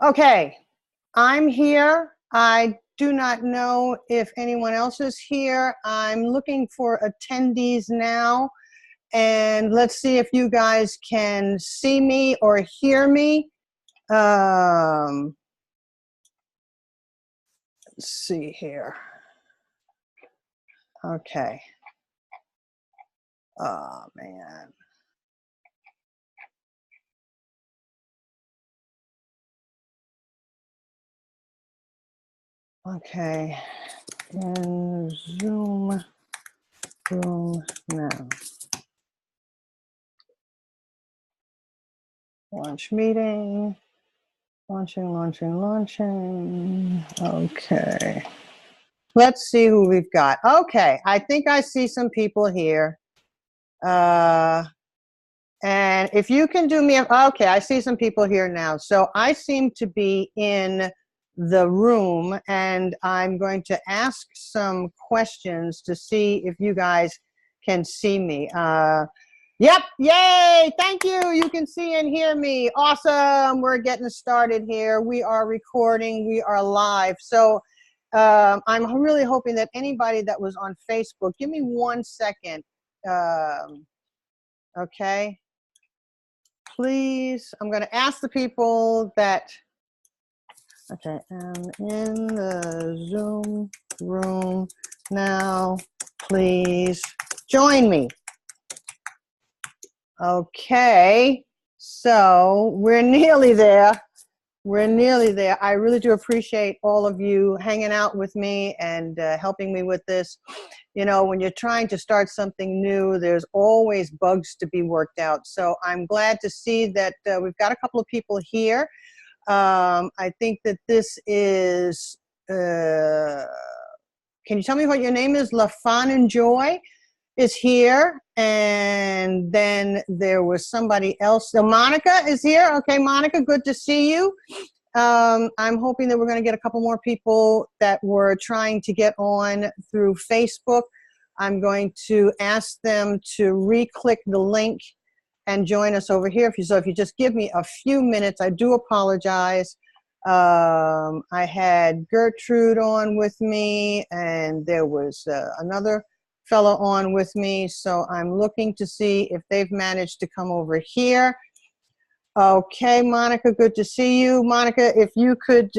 Okay, I'm here. I do not know if anyone else is here. I'm looking for attendees now, and let's see if you guys can see me or hear me. Let's see here. Okay. Oh, man. Okay. In Zoom room now. Launch meeting. Launching. Okay. Let's see who we've got. Okay, I think I see some people here. And if you can do me, okay, I see some people here now. So I seem to be in the room, and I'm going to ask some questions to see if you guys can see me. Yep, yay, thank you. You can see and hear me. Awesome, we're getting started here. We are recording, we are live. So I'm really hoping that anybody that was on Facebook, give me 1 second. Okay, please, I'm going to ask the people that, okay, I'm in the Zoom room now. Please join me. Okay, so we're nearly there. We're nearly there. I really do appreciate all of you hanging out with me and helping me with this. You know, when you're trying to start something new, there's always bugs to be worked out. So I'm glad to see that we've got a couple of people here. I think that this is, can you tell me what your name is? La Fun and Joy is here, and then there was somebody else. So Monica is here. Okay, Monica, good to see you. I'm hoping that we're going to get a couple more people that were trying to get on through Facebook. I'm going to ask them to re-click the link and join us over here. So if you just give me a few minutes, I do apologize. I had Gertrude on with me, and there was another fellow on with me, so I'm looking to see if they've managed to come over here. Okay, Monica, good to see you. Monica, if you could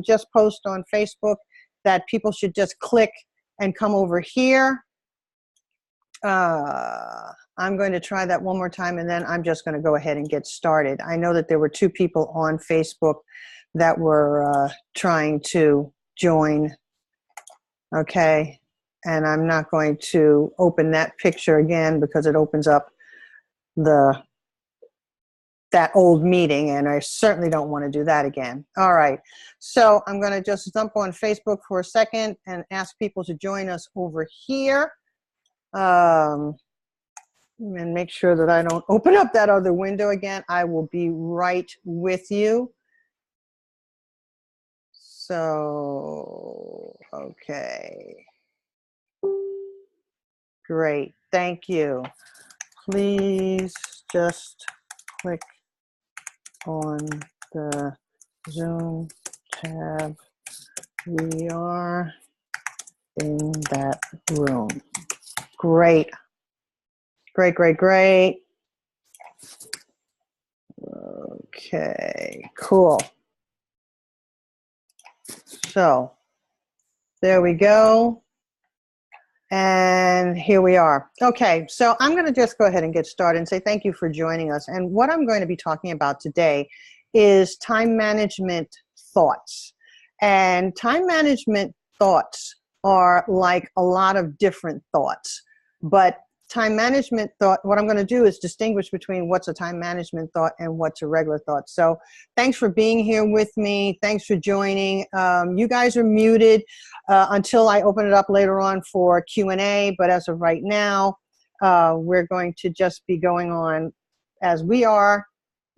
just post on Facebook that people should just click and come over here. I'm going to try that one more time, and then I'm just going to go ahead and get started. I know that there were 2 people on Facebook that were trying to join. Okay. And I'm not going to open that picture again because it opens up that old meeting, and I certainly don't want to do that again. All right, so I'm going to just jump on Facebook for a second and ask people to join us over here. And make sure that I don't open up that other window again. I will be right with you. So, okay. Great, thank you. Please just click on the Zoom tab. We are in that room. Great. Great, great, great. Okay, cool. So there we go. And here we are. Okay, so I'm going to just go ahead and get started and say thank you for joining us. And what I'm going to be talking about today is time management thoughts. And time management thoughts are like a lot of different thoughts. But time management thought, what I'm going to do is distinguish between what's a time management thought and what's a regular thought. So thanks for being here with me. Thanks for joining. You guys are muted until I open it up later on for Q&A. But as of right now, we're going to just be going on as we are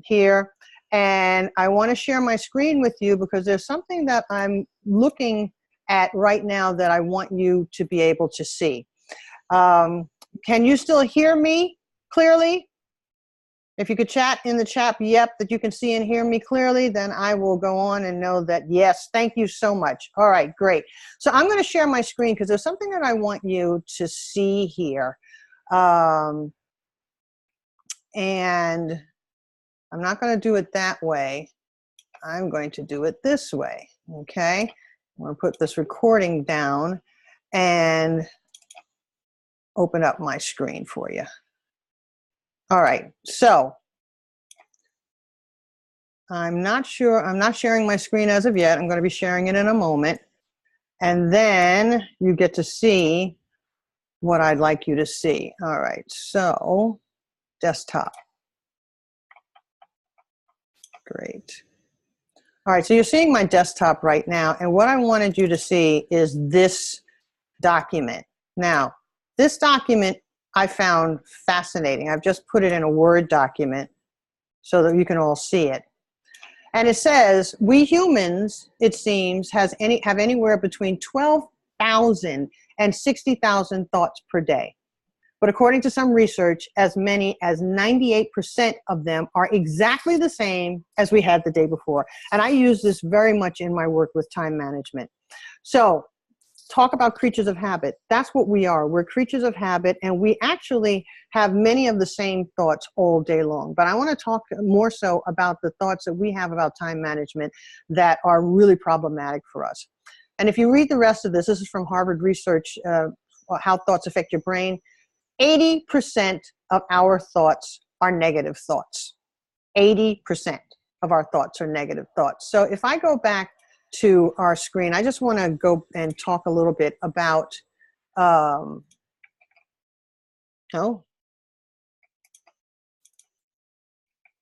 here. And I want to share my screen with you because there's something that I'm looking at right now that I want you to be able to see. Can you still hear me clearly? If you could chat in the chat, yep, that you can see and hear me clearly, then I will go on and know that, yes, thank you so much. All right, great. So I'm going to share my screen because there's something that I want you to see here. And I'm not going to do it that way. I'm going to do it this way, okay? I'm going to put this recording down and open up my screen for you. All right, so I'm not sharing my screen as of yet. I'm going to be sharing it in a moment. And then you get to see what I'd like you to see. All right, so desktop. Great. All right, so you're seeing my desktop right now. And what I wanted you to see is this document. Now, this document I found fascinating. I've just put it in a Word document so that you can all see it. And it says, we humans, it seems, have anywhere between 12,000 and 60,000 thoughts per day. But according to some research, as many as 98% of them are exactly the same as we had the day before. And I use this very much in my work with time management. So talk about creatures of habit. That's what we are. We're creatures of habit, and we actually have many of the same thoughts all day long. But I want to talk more so about the thoughts that we have about time management that are really problematic for us. And if you read the rest of this, this is from Harvard Research, How Thoughts Affect Your Brain. 80% of our thoughts are negative thoughts. 80% of our thoughts are negative thoughts. So if I go back to our screen, I just want to go and talk a little bit about,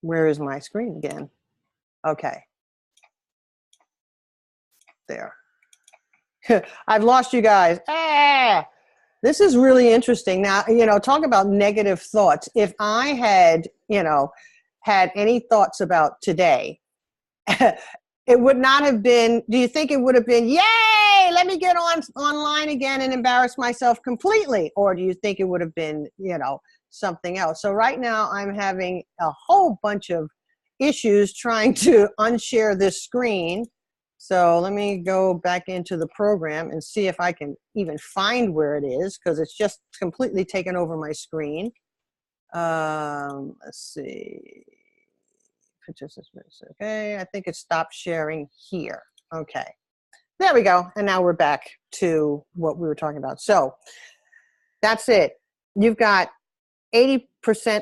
where is my screen again? Okay. There. I've lost you guys. Ah! This is really interesting. Now, talk about negative thoughts. If I had, had any thoughts about today, it would not have been, do you think it would have been, yay, let me get online again and embarrass myself completely? Or do you think it would have been, something else? So right now I'm having a whole bunch of issues trying to unshare this screen. So let me go back into the program and see if I can even find where it is, because it's just completely taken over my screen. Let's see. Participants. Okay, I think it stopped sharing here. Okay, there we go. And now we're back to what we were talking about. So that's it. You've got 80%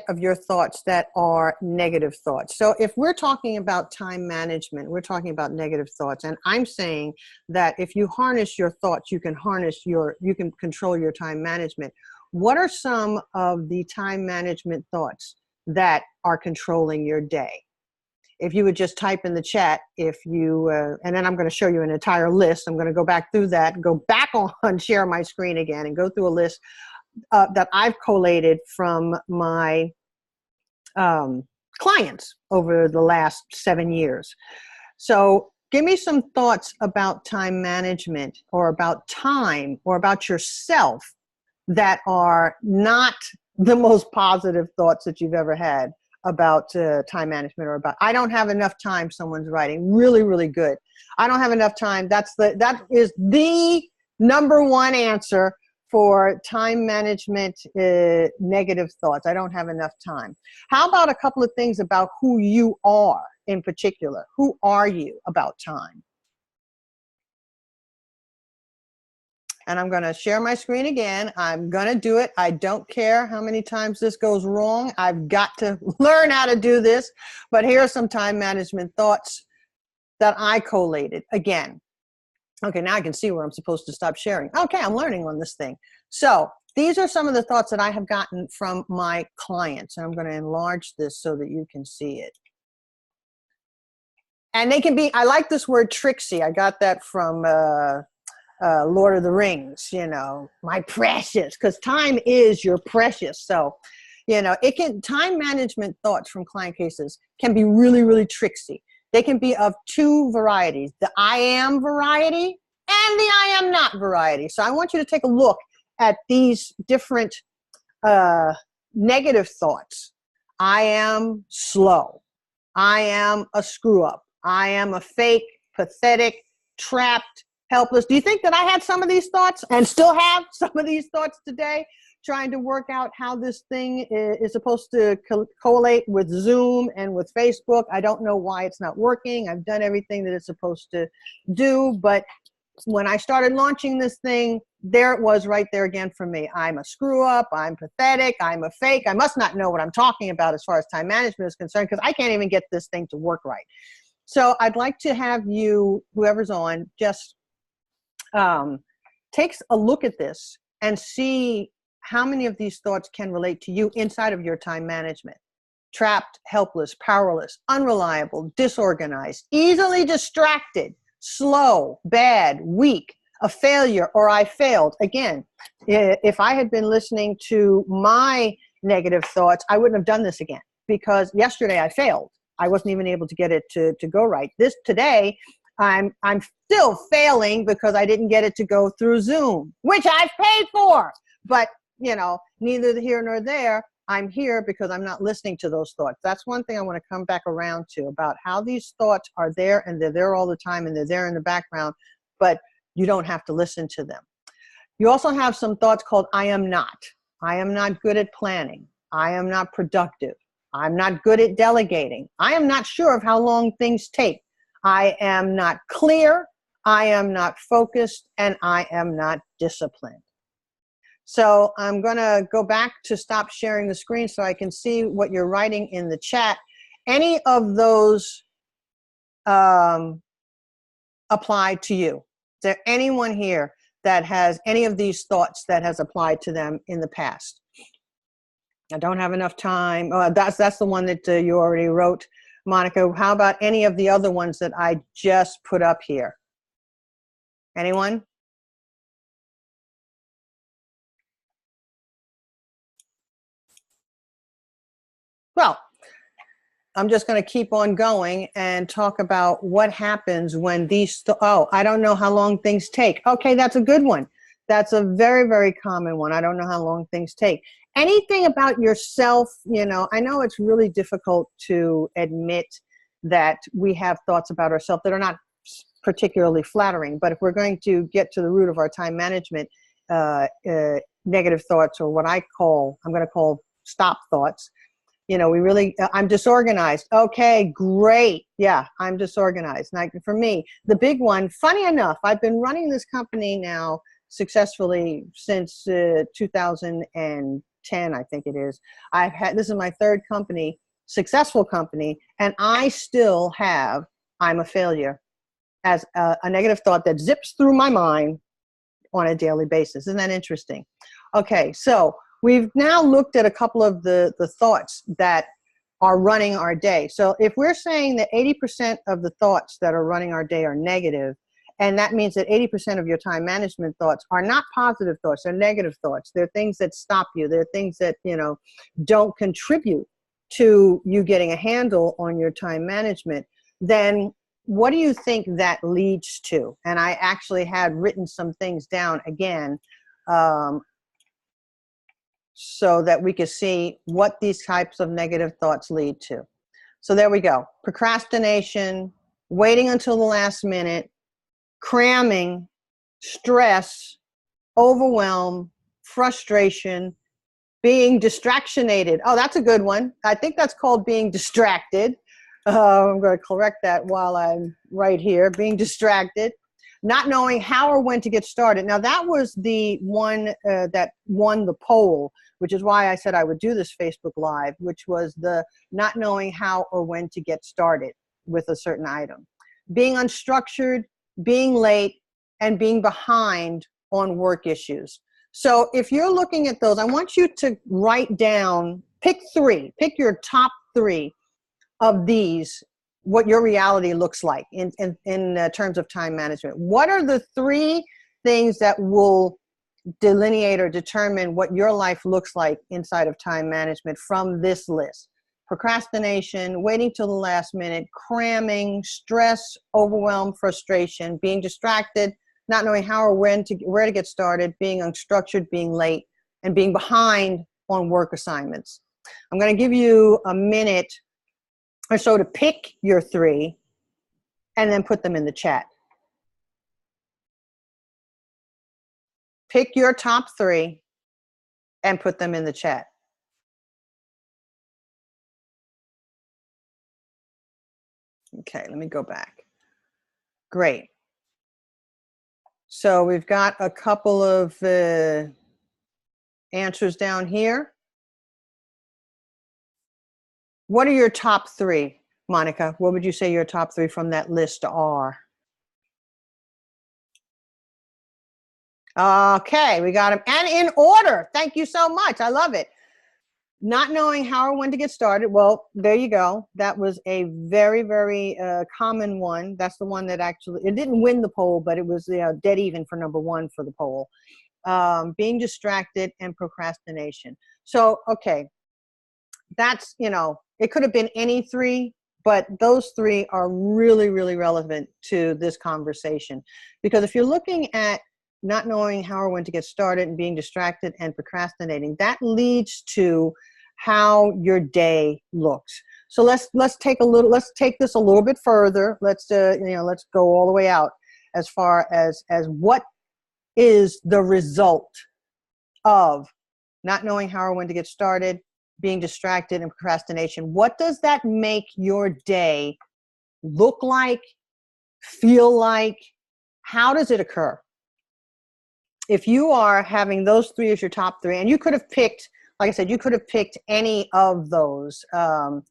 of your thoughts that are negative thoughts. So if we're talking about time management, we're talking about negative thoughts. And I'm saying that if you harness your thoughts, you can control your time management. What are some of the time management thoughts that are controlling your day? If you would just type in the chat, and then I'm going to show you an entire list. I'm going to go back through that and go back on share my screen again and go through a list that I've collated from my clients over the last 7 years. So give me some thoughts about time management, or about time, or about yourself, that are not the most positive thoughts that you've ever had about time management, or about, I don't have enough time, someone's writing. Really, really good. I don't have enough time. That is the number one answer for time management, negative thoughts. I don't have enough time. How about a couple of things about who you are in particular? Who are you about time? And I'm going to share my screen again. I'm going to do it. I don't care how many times this goes wrong. I've got to learn how to do this. But here are some time management thoughts that I collated. Again, okay, now I can see where I'm supposed to stop sharing. Okay, I'm learning on this thing. So these are some of the thoughts that I have gotten from my clients. And I'm going to enlarge this so that you can see it. And they can be, I like this word tricksy. I got that from Lord of the Rings, my precious, because time is your precious. So, time management thoughts from client cases can be really, really tricksy. They can be of two varieties, the I am variety and the I am not variety. So I want you to take a look at these different negative thoughts. I am slow. I am a screw up. I am a fake, pathetic, trapped, helpless. Do you think that I had some of these thoughts and still have some of these thoughts today, trying to work out how this thing is supposed to collate with Zoom and with Facebook? I don't know why it's not working. I've done everything that it's supposed to do, but when I started launching this thing, there it was right there again for me. I'm a screw up. I'm pathetic. I'm a fake. I must not know what I'm talking about as far as time management is concerned, because I can't even get this thing to work right. So I'd like to have you, whoever's on, just takes a look at this and see how many of these thoughts can relate to you inside of your time management. Trapped, helpless, powerless, unreliable, disorganized, easily distracted, slow, bad, weak, a failure, or I failed. Again, if I had been listening to my negative thoughts, I wouldn't have done this again, because yesterday I failed. I wasn't even able to get it to go right. Today, I'm still failing because I didn't get it to go through Zoom, which I've paid for. But, you know, neither here nor there. I'm here because I'm not listening to those thoughts. That's one thing I want to come back around to, about how these thoughts are there, and they're there all the time, and they're there in the background, but you don't have to listen to them. You also have some thoughts called I am not. I am not good at planning. I am not productive. I'm not good at delegating. I am not sure of how long things take. I am not clear. I am not focused, and I am not disciplined. So I'm going to go back to stop sharing the screen so I can see what you're writing in the chat. Any of those apply to you? Is there anyone here that has any of these thoughts that has applied to them in the past? I don't have enough time. Oh, that's the one that you already wrote, Monica. How about any of the other ones that I just put up here? Anyone? Well, I'm just going to keep on going and talk about what happens when these, oh, I don't know how long things take. Okay, that's a good one. That's a very, very common one. I don't know how long things take. Anything about yourself, you know, I know it's really difficult to admit that we have thoughts about ourselves that are not particularly flattering, but if we're going to get to the root of our time management, negative thoughts, or what I'm going to call stop thoughts. You know, we really, I'm disorganized. Okay, great. Yeah, I'm disorganized. Like for me, the big one, funny enough, I've been running this company now successfully since 2010, I think it is. This is my third company, successful company, and I still have, I'm a failure, as a negative thought that zips through my mind on a daily basis. Isn't that interesting? Okay, so we've now looked at a couple of the thoughts that are running our day. So if we're saying that 80% of the thoughts that are running our day are negative, and that means that 80% of your time management thoughts are not positive thoughts, they're negative thoughts. They're things that stop you. They're things that, you know, don't contribute to you getting a handle on your time management. Then what do you think that leads to? And I actually had written some things down again, so that we could see what these types of negative thoughts lead to. So there we go. Procrastination, waiting until the last minute, cramming, stress, overwhelm, frustration, being distractionated. Oh, that's a good one. I think that's called being distracted. I'm going to correct that while I'm right here. Being distracted. Not knowing how or when to get started. Now, that was the one that won the poll, which is why I said I would do this Facebook Live, which was the not knowing how or when to get started with a certain item. Being unstructured, being late, and being behind on work issues. So if you're looking at those, I want you to write down, pick your top three of these, what your reality looks like in terms of time management. What are the three things that will delineate or determine what your life looks like inside of time management from this list? Procrastination, waiting till the last minute, cramming, stress, overwhelm, frustration, being distracted, not knowing how or where to get started, being unstructured, being late, and being behind on work assignments. I'm going to give you a minute or so to pick your 3 and then put them in the chat. Pick your top 3 and put them in the chat. Okay, let me go back. Great. So we've got a couple of answers down here. What are your top 3, Monica? What would you say your top 3 from that list are? Okay, we got them. And in order. Thank you so much. I love it. Not knowing how or when to get started. Well, there you go. That was a very, very common one. That's the one that actually, it didn't win the poll, but it was dead even for number 1 for the poll. Being distracted and procrastination. So, okay, that's, it could have been any 3, but those 3 are really, really relevant to this conversation. Because if you're looking at not knowing how or when to get started and being distracted and procrastinating, that leads to how your day looks. So let's take this a little bit further. Let's let's go all the way out as far as what is the result of not knowing how or when to get started, being distracted, and procrastination. What does that make your day look like, feel like? How does it occur? If you are having those 3 as your top 3, and you could have picked, like I said, you could have picked any of those. I'll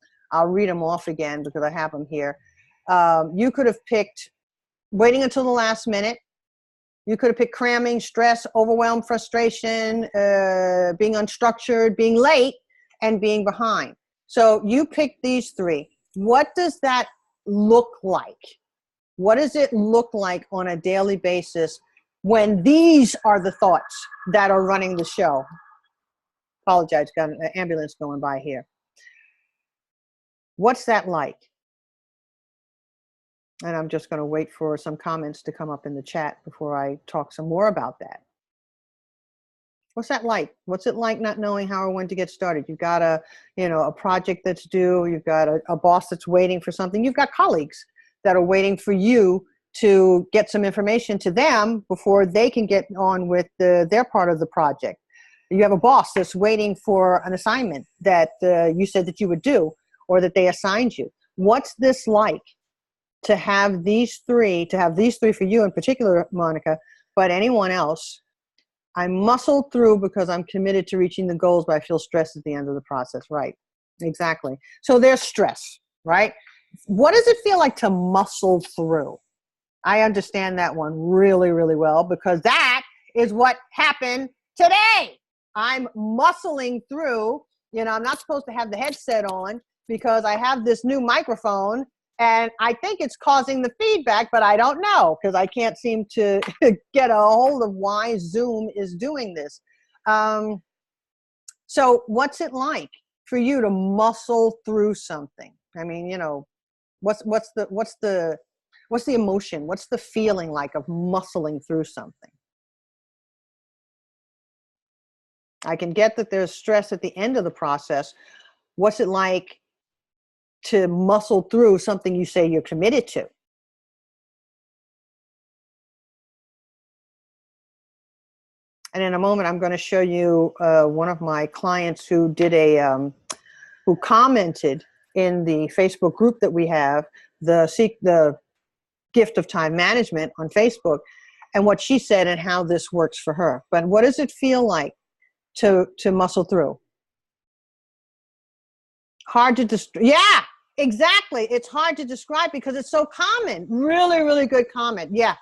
read them off again because I have them here. You could have picked waiting until the last minute. You could have picked cramming, stress, overwhelm, frustration, being unstructured, being late, and being behind. So you picked these 3. What does that look like? What does it look like on a daily basis when these are the thoughts that are running the show? Apologize, got an ambulance going by here. What's that like? And I'm just going to wait for some comments to come up in the chat before I talk some more about that. What's that like? What's it like not knowing how or when to get started? You've got a project that's due. You've got a boss that's waiting for something. You've got colleagues that are waiting for you to get some information to them before they can get on with their part of the project. You have a boss that's waiting for an assignment that you said that you would do or that they assigned you. What's this like to have these 3, for you in particular, Monica, but anyone else? I muscled through because I'm committed to reaching the goals, but I feel stressed at the end of the process. Right, exactly. So there's stress, right? What does it feel like to muscle through? I understand that one really, really well because that is what happened today. I'm muscling through. I'm not supposed to have the headset on because I have this new microphone and I think it's causing the feedback, but I don't know because I can't seem to get a hold of why Zoom is doing this. So what's it like for you to muscle through something? I mean, what's the emotion? What's the feeling like of muscling through something? I can get that there's stress at the end of the process. What's it like to muscle through something you say you're committed to? And in a moment, I'm going to show you one of my clients who did who commented in the Facebook group that we have, the Gift of Time Management on Facebook, and what she said and how this works for her. But what does it feel like to muscle through? Hard to yeah, exactly. It's hard to describe because it's so common. Really, really good comment. Yeah.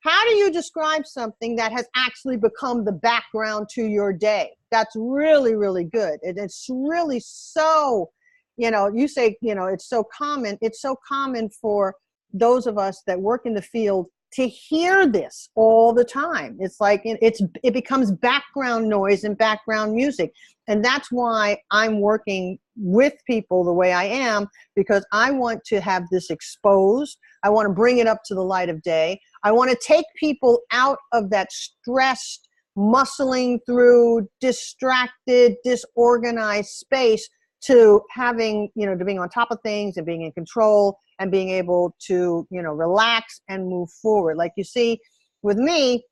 How do you describe something that has actually become the background to your day? That's really, really good. It's really so, you say, it's so common. It's so common for those of us that work in the field to hear this all the time. It's like it becomes background noise and background music. And that's why I'm working with people the way I am, because I want to have this exposed. I want to bring it up to the light of day. I want to take people out of that stressed, muscling through, distracted, disorganized space to having, to being on top of things and being in control and being able to, relax and move forward. Like you see with me,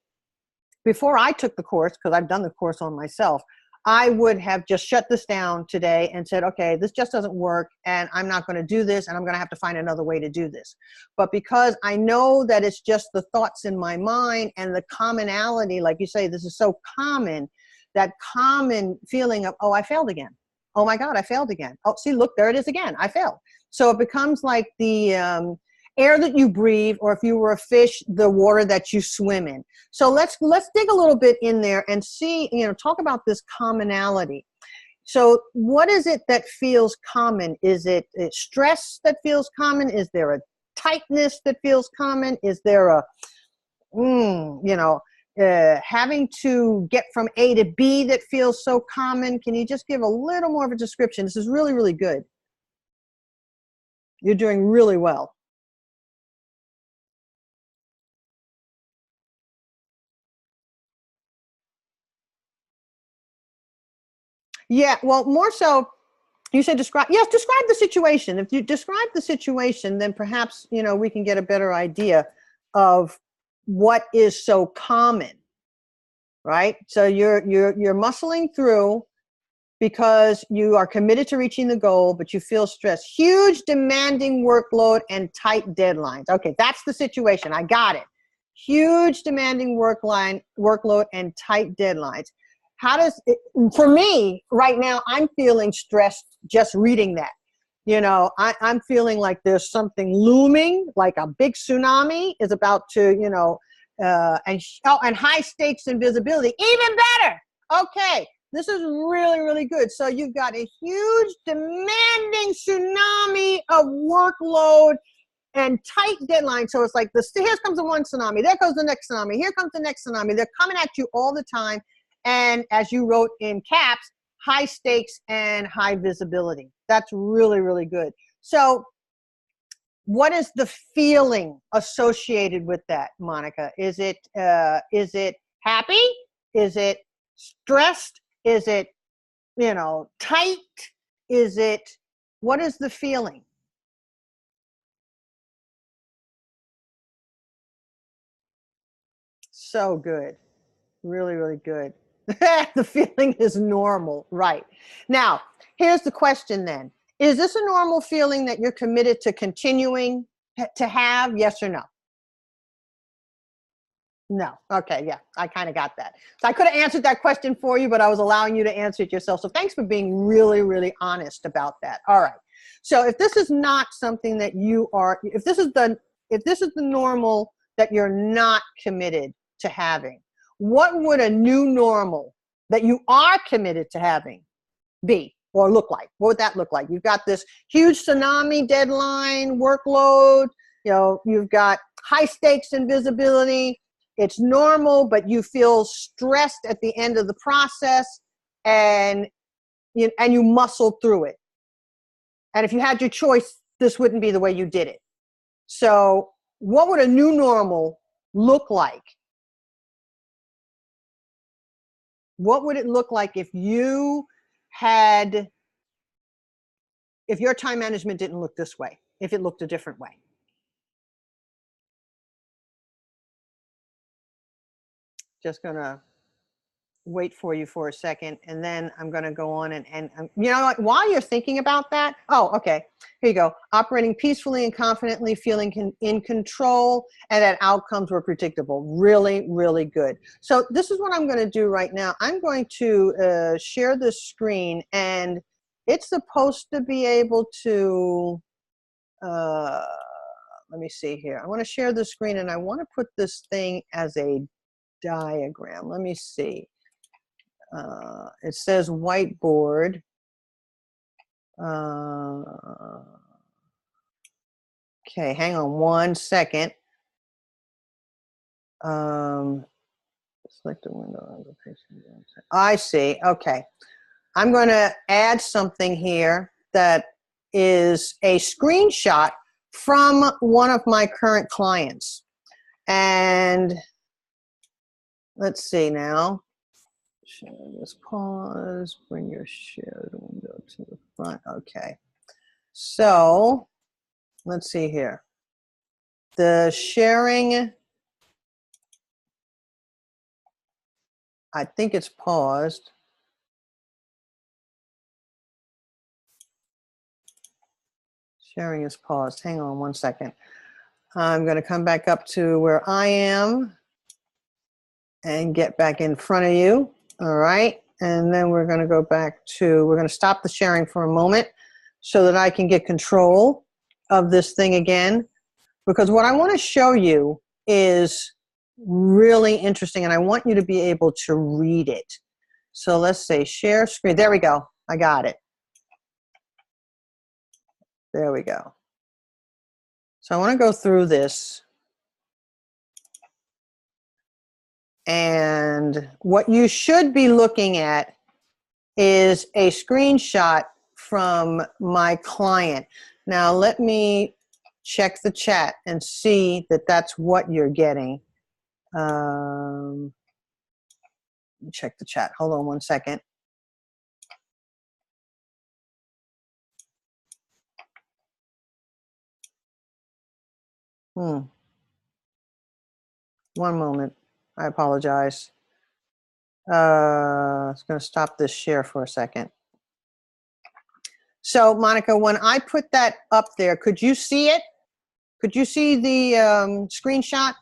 before I took the course, because I've done the course on myself, I would have just shut this down today and said, okay, this just doesn't work and I'm not going to do this and I'm going to have to find another way to do this. But because I know that it's just the thoughts in my mind and the commonality, like you say, this is so common, that common feeling of, oh, I failed again. Oh my God, I failed again. Oh, see, look, there it is again. I failed. So it becomes like the air that you breathe, or if you were a fish, the water that you swim in. So let's dig a little bit in there and see, talk about this commonality. So what is it that feels common? Is it stress that feels common? Is there a tightness that feels common? Is there a, having to get from A to B that feels so common? Can you just give a little more of a description? This is really, really good. You're doing really well. Yeah, well, more so, you said describe the situation. If you describe the situation, then perhaps, we can get a better idea of what is so common, right? So you're muscling through because you are committed to reaching the goal, but you feel stressed. Huge demanding workload and tight deadlines. Okay, that's the situation. I got it. Huge demanding workload and tight deadlines. How does it, for me right now, I'm feeling stressed just reading that. I'm feeling like there's something looming, like a big tsunami is about to, and high stakes and visibility, even better. Okay, this is really, really good. So you've got a huge demanding tsunami of workload and tight deadlines. So it's like this, here comes the one tsunami, there goes the next tsunami, here comes the next tsunami. They're coming at you all the time. And as you wrote in caps, high stakes and high visibility. That's really, really good. So what is the feeling associated with that, Monica? Is it happy? Is it stressed? Is it, tight? What is the feeling? So good. Really, really good. The feeling is normal, right? Now, here's the question then. Is this a normal feeling that you're committed to continuing to have, yes or no? No. Okay, yeah, I kind of got that. So I could have answered that question for you, but I was allowing you to answer it yourself. So thanks for being really, really honest about that. All right. So if this is not something that you are, if this is the normal that you're not committed to having, what would a new normal that you are committed to having be or look like? What would that look like? You've got this huge tsunami deadline, workload, you've got high stakes and visibility. It's normal, but you feel stressed at the end of the process and you muscle through it. And if you had your choice, this wouldn't be the way you did it. So what would a new normal look like? What would it look like if your time management didn't look this way, if it looked a different way? Just gonna wait for you for a second, and then I'm gonna go on and while you're thinking about that, oh, okay, here you go. Operating peacefully and confidently, feeling in control, and that outcomes were predictable. Really, really good. So this is what I'm gonna do right now. I'm going to share this screen, and it's supposed to be able to, let me see here. I wanna share the screen, and I wanna put this thing as a diagram. Let me see. It says whiteboard. Okay, hang on one second. Select the window. I see. Okay. I'm going to add something here that is a screenshot from one of my current clients. And let's see now. share this, pause, bring your shared window to the front. Okay. So let's see here. The sharing, I think it's paused. Sharing is paused. Hang on one second. I'm going to come back up to where I am and get back in front of you. All right. And then we're going to go back to, we're going to stop the sharing for a moment so that I can get control of this thing again. Because what I want to show you is really interesting, and I want you to be able to read it. So let's say share screen. There we go. I got it. There we go. So I want to go through this. And what you should be looking at is a screenshot from my client. Now let me check the chat and see that that's what you're getting. Check the chat. Hold on one second. One moment. I apologize. It's going to stop this share for a second. So, Monica, when I put that up there, could you see it? Could you see the screenshot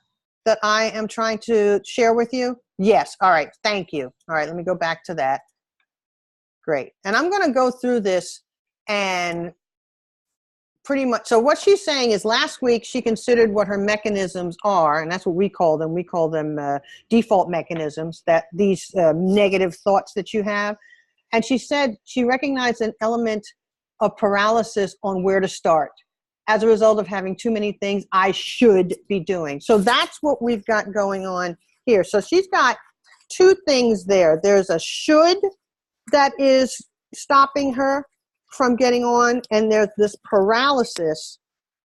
that I am trying to share with you? Yes. All right. Thank you. All right. Let me go back to that. Great. And I'm going to go through this and pretty much, so what she's saying is last week she considered what her mechanisms are, and that's what we call them. We call them default mechanisms, that these negative thoughts that you have. And she said she recognized an element of paralysis on where to start as a result of having too many things I should be doing. So that's what we've got going on here. So she's got two things there. There's a should that is stopping her from getting on, and there's this paralysis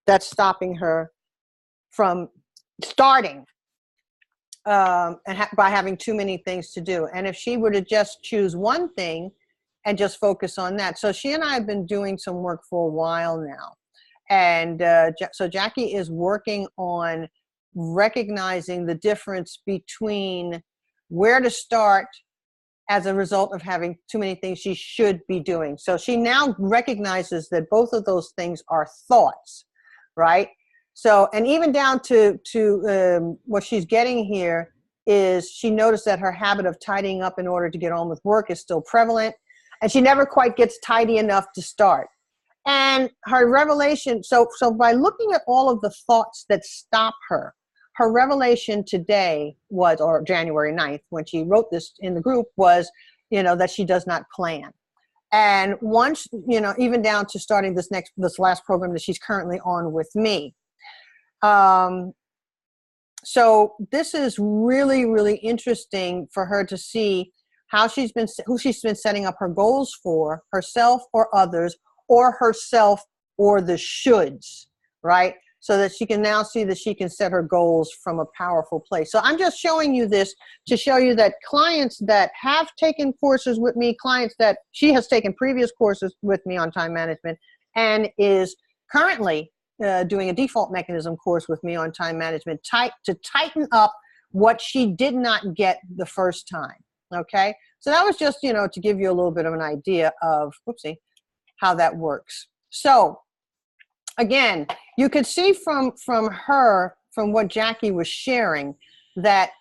that's stopping her from starting by having too many things to do. And if she were to just choose one thing and just focus on that. So she and I have been doing some work for a while now. And so Jackie is working on recognizing the difference between where to start as a result of having too many things she should be doing. So she now recognizes that both of those things are thoughts, right? So, and even down to what she's getting here is she noticed that her habit of tidying up in order to get on with work is still prevalent, and she never quite gets tidy enough to start. And her revelation, so by looking at all of the thoughts that stop her, her revelation today was, or January 9th, when she wrote this in the group, was, that she does not plan. And once, even down to starting this last program that she's currently on with me. So this is really, really interesting for her to see who she's been setting up her goals for, herself or others, or herself or the shoulds, right? So that she can now see that she can set her goals from a powerful place. So I'm just showing you this to show you that clients that have taken courses with me, clients that she has taken previous courses with me on time management, and is currently doing a default mechanism course with me on time management to tighten up what she did not get the first time, okay? So that was just, to give you a little bit of an idea of, how that works. So again, you could see from what Jackie was sharing, that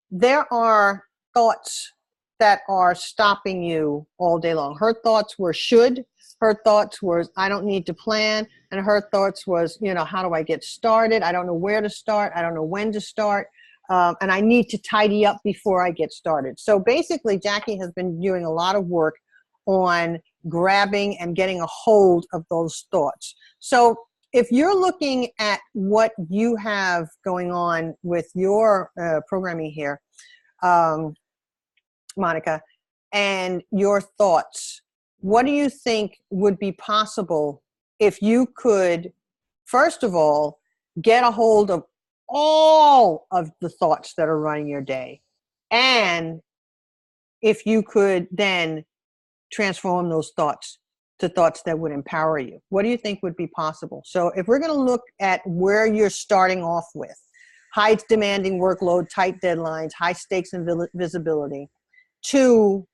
there are thoughts that are stopping you all day long. Her thoughts were should, her thoughts were I don't need to plan, and her thoughts was, how do I get started? I don't know where to start. I don't know when to start. And I need to tidy up before I get started. So basically, Jackie has been doing a lot of work on grabbing and getting a hold of those thoughts. So if you're looking at what you have going on with your programming here, Monica, and your thoughts, what do you think would be possible if you could, first of all, get a hold of all of the thoughts that are running your day, and if you could then transform those thoughts to thoughts that would empower you? What do you think would be possible? So if we're going to look at where you're starting off with, high demanding workload, tight deadlines, high stakes and visibility, to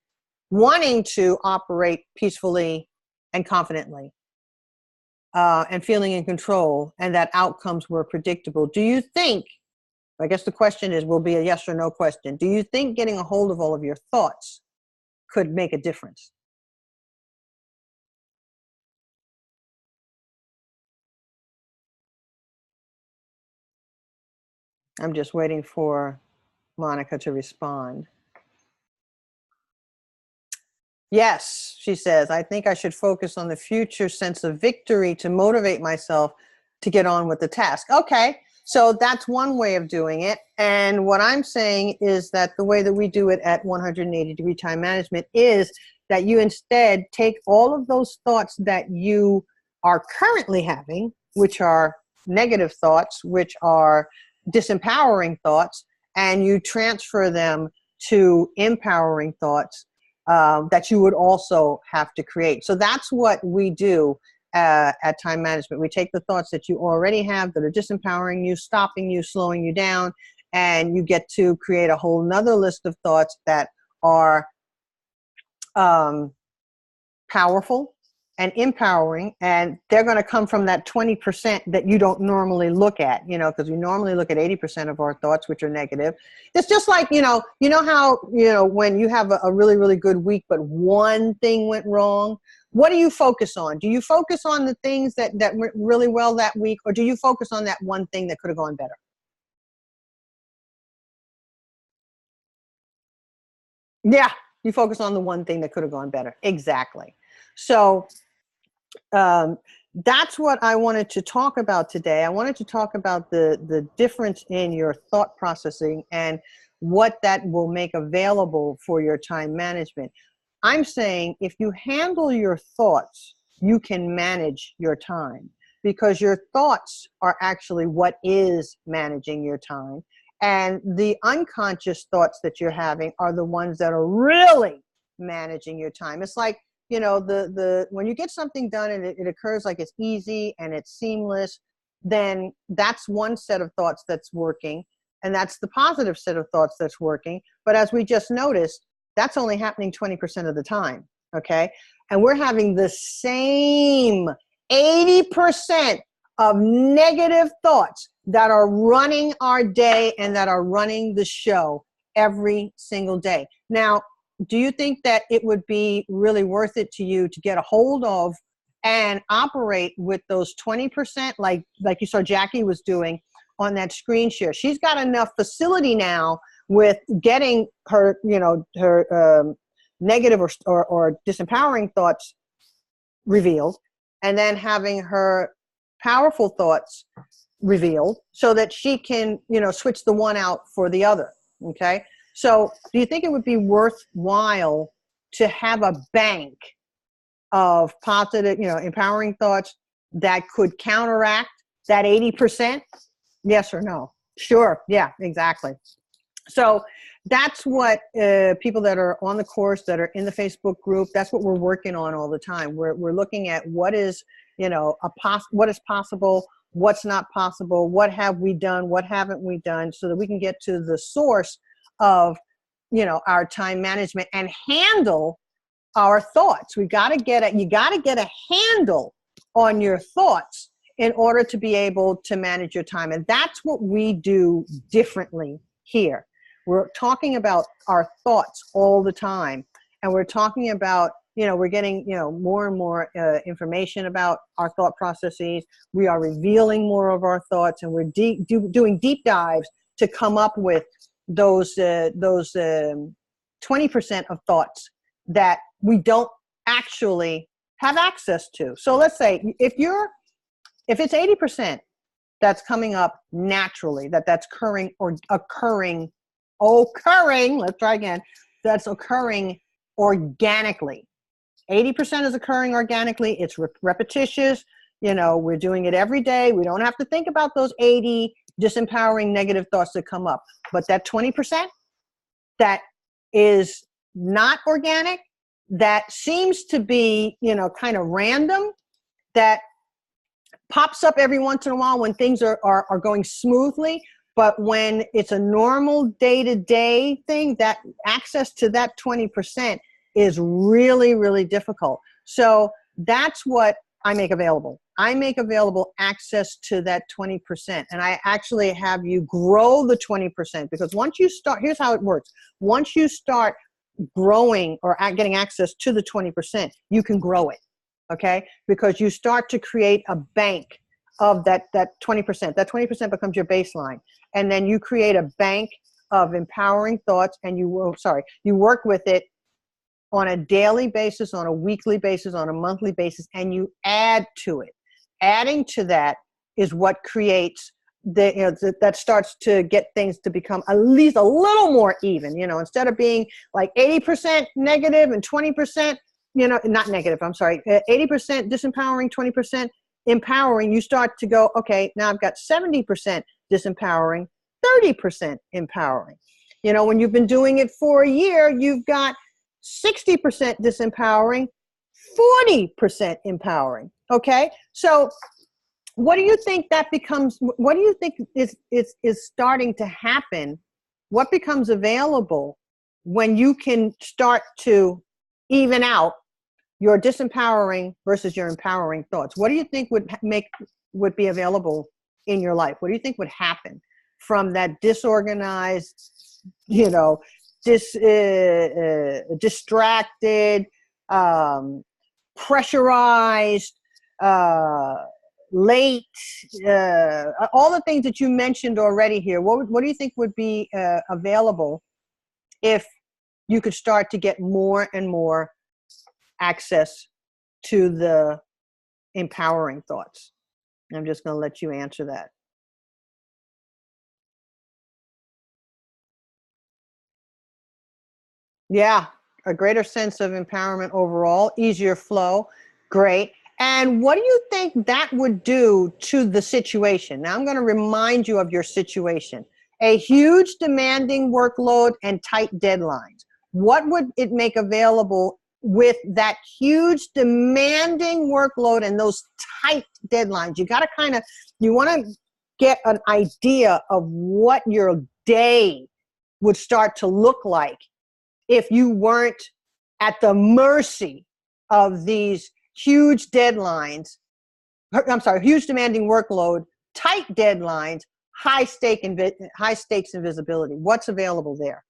wanting to operate peacefully and confidently, and feeling in control, and that outcomes were predictable. Do you think, I guess the question will be a yes or no question, do you think getting a hold of all of your thoughts could make a difference? I'm just waiting for Monica to respond. Yes, she says, I think I should focus on the future sense of victory to motivate myself to get on with the task. Okay, so that's one way of doing it. And what I'm saying is that the way that we do it at 180 Degree Time Management is that you instead take all of those thoughts that you are currently having, which are negative thoughts, which are disempowering thoughts, and you transfer them to empowering thoughts that you would also have to create. So that's what we do at Time Management. We take the thoughts that you already have that are disempowering you, stopping you, slowing you down, and you get to create a whole nother list of thoughts that are powerful and empowering, and they're going to come from that 20% that you don't normally look at, because we normally look at 80% of our thoughts, which are negative. It's just like, how, when you have a really, really good week, but one thing went wrong, what do you focus on? Do you focus on the things that went really well that week, or do you focus on that one thing that could have gone better? Yeah, you focus on the one thing that could have gone better. Exactly. So that's what I wanted to talk about today. I wanted to talk about the difference in your thought processing and what that will make available for your time management. I'm saying if you handle your thoughts, you can manage your time, because your thoughts are actually what is managing your time. And the unconscious thoughts that you're having are the ones that are really managing your time. It's like, the when you get something done and it occurs like it's easy and it's seamless, then that's one set of thoughts that's working, and that's the positive set of thoughts that's working. But as we just noticed, that's only happening 20% of the time, okay? And we're having the same 80% of negative thoughts that are running our day and that are running the show every single day. Now, do you think that it would be really worth it to you to get a hold of and operate with those 20%, like you saw Jackie was doing on that screen share? She's got enough facility now with getting her, her negative or disempowering thoughts revealed, and then having her powerful thoughts revealed, so that she can, switch the one out for the other. Okay. So do you think it would be worthwhile to have a bank of positive, empowering thoughts that could counteract that 80%? Yes or no? Sure. Yeah, exactly. So that's what people that are on the course, that are in the Facebook group, that's what we're working on all the time. We're looking at what is, what is possible, what's not possible, what have we done, what haven't we done, so that we can get to the source of, our time management and handle our thoughts. You got to get a handle on your thoughts in order to be able to manage your time. And that's what we do differently here. We're talking about our thoughts all the time. And we're talking about, we're getting, more and more information about our thought processes. We are revealing more of our thoughts, and we're doing deep dives to come up with those 20% of thoughts that we don't actually have access to. So let's say if it's 80% that's coming up naturally, that's occurring, let's try again, that's occurring organically. 80% is occurring organically. It's repetitious. We're doing it every day. We don't have to think about those 80 disempowering negative thoughts that come up. But that 20% that is not organic, that seems to be, you know, kind of random, that pops up every once in a while when things are going smoothly. But when it's a normal day-to-day thing, that access to that 20% is really, really difficult. So that's what I make available. I make available access to that 20%. And I actually have you grow the 20%, because once you start, here's how it works. Once you start growing or getting access to the 20%, you can grow it, okay? Because you start to create a bank of that 20%. That 20% becomes your baseline. And then you create a bank of empowering thoughts, and you work with it on a daily basis, on a weekly basis, on a monthly basis, and you add to it. Adding to that is what creates that starts to get things to become at least a little more even. You know, instead of being like 80% negative and 20%, you know, not negative, I'm sorry, 80% disempowering, 20% empowering, you start to go, okay, now I've got 70% disempowering, 30% empowering. You know, when you've been doing it for a year, you've got 60% disempowering, 40% empowering. Okay, so what do you think that becomes? What do you think is starting to happen? What becomes available when you can start to even out your disempowering versus your empowering thoughts? What do you think would be available in your life? What do you think would happen from that disorganized, you know, distracted, pressurized, late, all the things that you mentioned already here? What do you think would be available if you could start to get more and more access to the empowering thoughts? I'm just going to let you answer that. Yeah, a greater sense of empowerment overall, easier flow. Great. And what do you think that would do to the situation? Now I'm going to remind you of your situation. A huge demanding workload and tight deadlines. What would it make available with that huge demanding workload and those tight deadlines? You got to you want to get an idea of what your day would start to look like if you weren't at the mercy of these huge deadlines. I'm sorry, huge demanding workload, tight deadlines, high stakes and visibility. What's available there?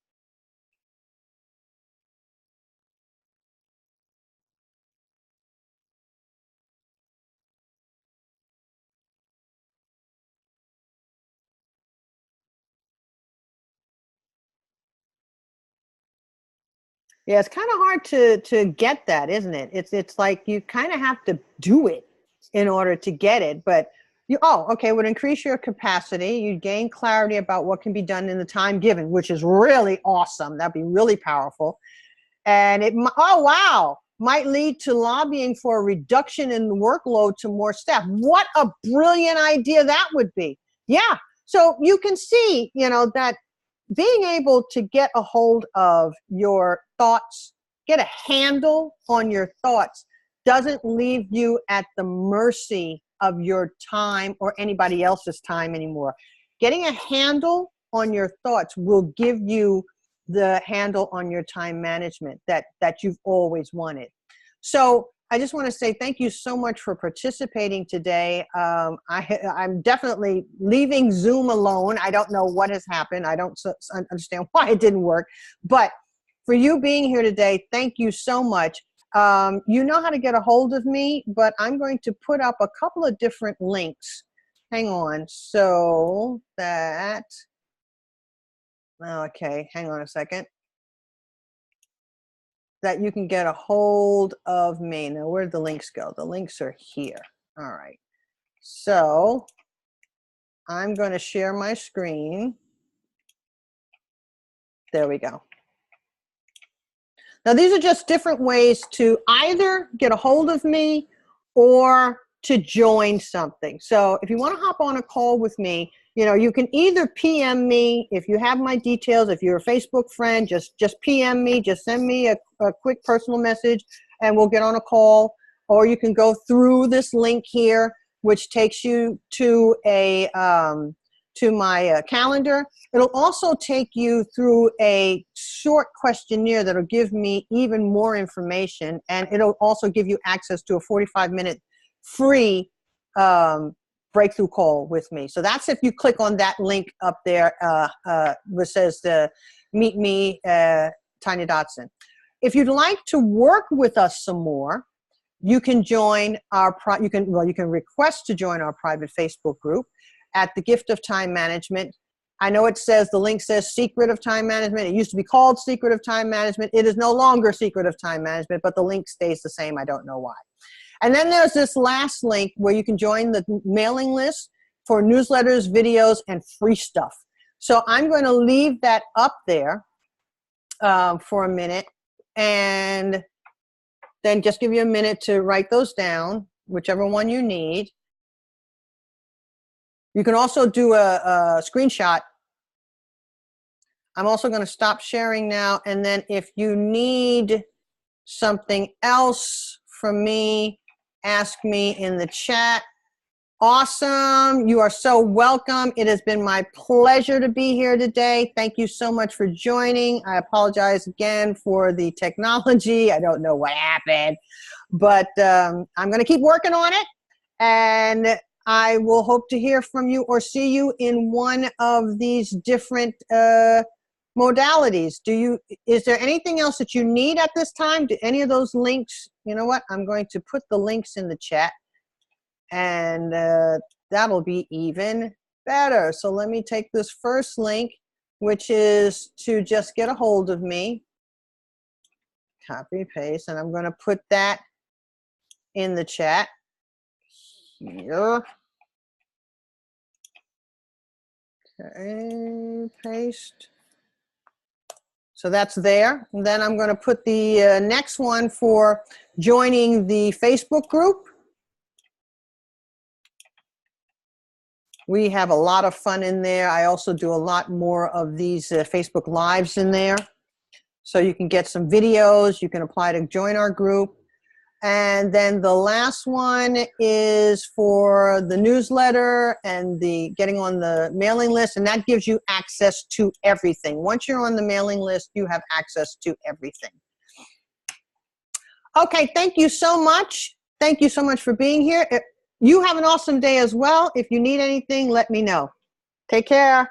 Yeah, it's kind of hard to get that, isn't it? It's like you kind of have to do it in order to get it. But okay, would increase your capacity. You'd gain clarity about what can be done in the time given, which is really awesome. That'd be really powerful. And oh wow, might lead to lobbying for a reduction in the workload to more staff. What a brilliant idea that would be. Yeah. So you can see, you know, that being able to get a hold of your thoughts, get a handle on your thoughts, doesn't leave you at the mercy of your time or anybody else's time anymore. Getting a handle on your thoughts will give you the handle on your time management that you've always wanted. So I just want to say thank you so much for participating today. I'm definitely leaving Zoom alone. I don't know what has happened. I don't understand why it didn't work. But for you being here today, thank you so much. You know how to get a hold of me, but I'm going to put up a couple of different links. Hang on. So that, okay, hang on a second. That you can get a hold of me. Now, where'd the links go? The links are here. All right. So I'm going to share my screen. There we go. Now, these are just different ways to either get a hold of me or to join something. So if you want to hop on a call with me, you know, you can either PM me if you have my details. If you're a Facebook friend, just PM me, just send me a quick personal message and we'll get on a call. Or you can go through this link here, which takes you to a to my calendar. It'll also take you through a short questionnaire that'll give me even more information, and it'll also give you access to a 45-minute free breakthrough call with me. So that's if you click on that link up there which says meet me, Tanya Dotson. If you'd like to work with us some more, you can join our you can request to join our private Facebook group at the Gift of Time Management. I know it says, the link says Secret of Time Management. It used to be called Secret of Time Management. It is no longer Secret of Time Management, but the link stays the same. I don't know why. And then there's this last link where you can join the mailing list for newsletters, videos, and free stuff. So I'm going to leave that up there for a minute, and then just give you a minute to write those down, whichever one you need. You can also do a screenshot. I'm also going to stop sharing now, and then if you need something else from me, ask me in the chat. Awesome. You are so welcome. It has been my pleasure to be here today. Thank you so much for joining. I apologize again for the technology. I don't know what happened, but I'm going to keep working on it, and I will hope to hear from you or see you in one of these different modalities. Is there anything else that you need at this time? Do any of those links, you know what? I'm going to put the links in the chat, and that'll be even better. So let me take this first link, which is to just get a hold of me. Copy, paste, and I'm going to put that in the chat here. Okay, paste. So that's there. And then I'm going to put the next one for joining the Facebook group. We have a lot of fun in there. I also do a lot more of these Facebook Lives in there. So you can get some videos. You can apply to join our group. And then the last one is for the newsletter and the getting on the mailing list, and that gives you access to everything. Once you're on the mailing list, you have access to everything. Okay, thank you so much. Thank you so much for being here. You have an awesome day as well. If you need anything, let me know. Take care.